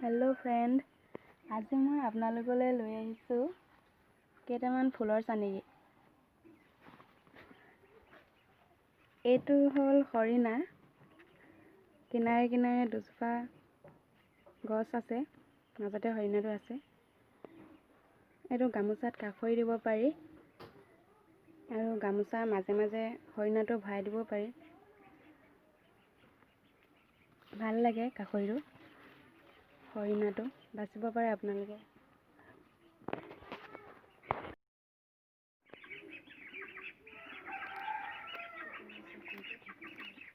Hello friend, आज मैं आपनालोकले লৈ আহিছো কেইটামান ফুলৰ চানেকি। এইটো হল হৰিণা। কিনাৰে কিনাৰে দুজোপা গছ আছে, মাজতে হৰিণাটো আছে। এইটো গামোচাত কাখৰি দিব পাৰি আৰু গামোচাৰ মাজে মাজে হৰিণাটো ভৰাই দিব পাৰি। ভাল লাগে কাখৰিটো, হৰিণাটো বাচিব পাৰে আপোনালোকে।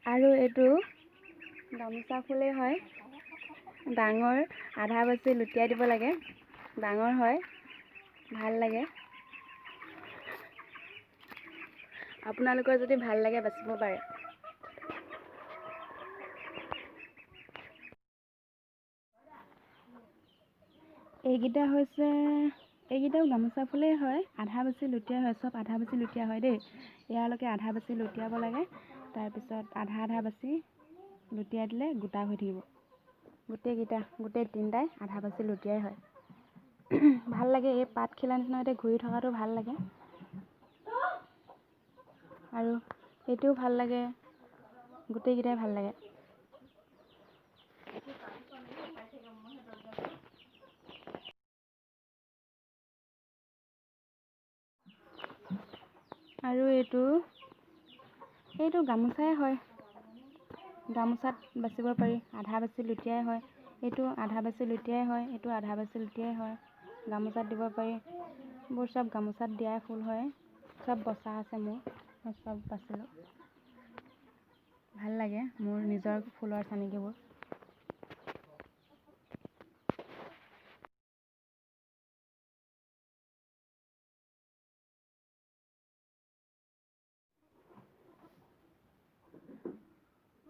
আৰু এইটো গামোচা ফুলেই হয়। ডাঙৰ আধা বাছি লুটিয়াই দিব লাগে, ডাঙৰ হয়, ভাল লাগে। আপোনালোকৰ যদি ভাল লাগে বাচিব পাৰে। এইকেইটাও গামোচা ফুলেই হয়, আধা বাছি লুটিয়া হয়, চব আধা বাছি লুটিয়া হয় দেই। ইয়ালৈকে আধা বাছি লুটিয়াব লাগে, তাৰপিছত আধা আধা বাছি লুটিয়াই দিলে গোটা হৈ থাকিব। গোটেই তিনিটাই আধা বাছি লুটিয়াই হয়। ভাল লাগে, এই পাতখিলা নিচিনাতে ঘূৰি থকাটো ভাল লাগে। আৰু এইটোও ভাল লাগে, গোটেইকেইটাই ভাল লাগে। আৰু এইটো গামোচাই হয়, গামোচাত বাচিব পাৰি, আধা বাছি লুটিয়াই হয়। এইটো আধা বাছি লুটিয়াই হয়, এইটো আধা বাছি লুটিয়াই হয়। গামোচাত দিব পাৰি। এইবোৰ চব গামোচাত দিয়াই ফুল হয়, চব বচা আছে মোৰ, মই চব বাচিলোঁ। ভাল লাগে মোৰ নিজৰ ফুলৰ চানেকিবোৰ।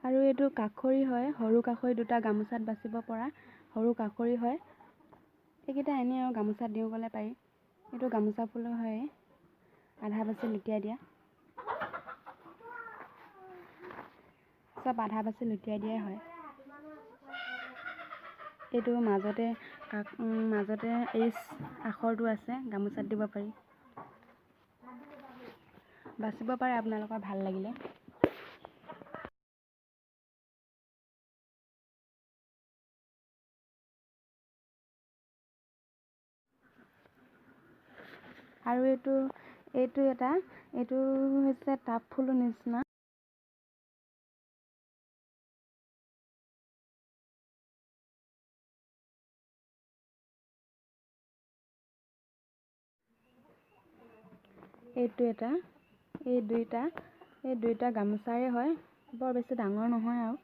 আৰু এইটো কাখৰি হয়, সৰু কাখৰি দুটা গামোচাত বাচিব পৰা সৰু কাখৰি হয়। এইকেইটা এনেই আৰু গামোচাত দিওঁ ক'লে পাৰি। এইটো গামোচা ফুলো হয়, আধা বাছি লুটিয়াই দিয়া, চব আধা বাছি লুটিয়াই দিয়াই হয়। এইটো মাজতে এইচ আখৰটো আছে, গামোচাত দিব পাৰি, বাচিব পাৰে আপোনালোকৰ ভাল লাগিলে। আৰু এইটো হৈছে টাব ফুলৰ নিচিনা। এই দুইটা গামোচাৰে হয়, বৰ বেছি ডাঙৰ নহয় আৰু।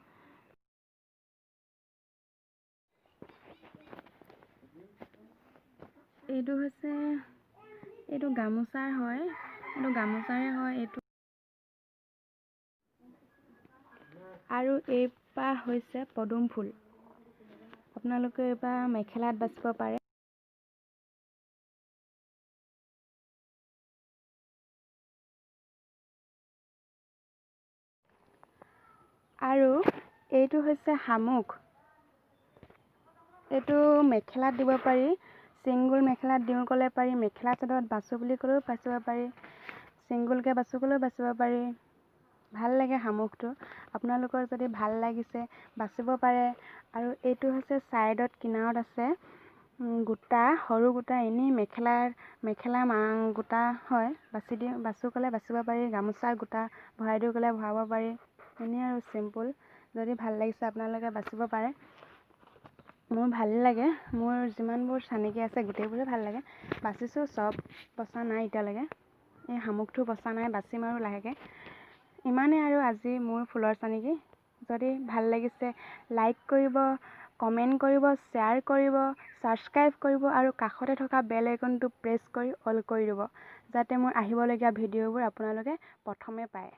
এইটো গামোচাৰ হয়, এইটো আৰু এইপাহ হৈছে পদুম ফুল। আপোনালোকে এইপাহ মেখেলাত বাচিব পাৰে। আৰু এইটো হৈছে শামুক। এইটো মেখেলাত দিব পাৰি, চিংগুল মেখেলাত দিওঁ ক'লে পাৰি, মেখেলা চাদৰত বাচো বুলি ক'লেও বাচিব পাৰি, চিংগুলকৈ বাচো ক'লেও বাচিব পাৰি। ভাল লাগে শামুকটো, আপোনালোকৰ যদি ভাল লাগিছে বাচিব পাৰে। আৰু এইটো হৈছে ছাইডত কিনাৰত আছে গোটা, সৰু গোটা, এনেই মেখেলা গোটা হয়, বাচো ক'লে বাচিব পাৰি, গামোচাৰ গোটা ভৰাই দিওঁ ক'লে ভৰাব পাৰি। এনেই আৰু চিম্পুল, যদি ভাল লাগিছে আপোনালোকে বাচিব পাৰে। মোৰ ভাল লাগে, মোৰ যিমানবোৰ চানেকি আছে গোটেইবোৰে ভাল লাগে। বাচিছোঁ, চব বচা নাই এতিয়ালৈকে, এই শামুকটো বচা নাই, বাচিম আৰু লাহেকৈ। ইমানেই আৰু আজি মোৰ ফুলৰ চানেকি। যদি ভাল লাগিছে লাইক কৰিব, কমেণ্ট কৰিব, শ্বেয়াৰ কৰিব, ছাবস্ক্ৰাইব কৰিব আৰু কাষতে থকা বেল আইকনটো প্ৰেছ কৰি অল কৰি দিব, যাতে মোৰ আহিবলগীয়া ভিডিঅ'বোৰ আপোনালোকে প্ৰথমে পায়।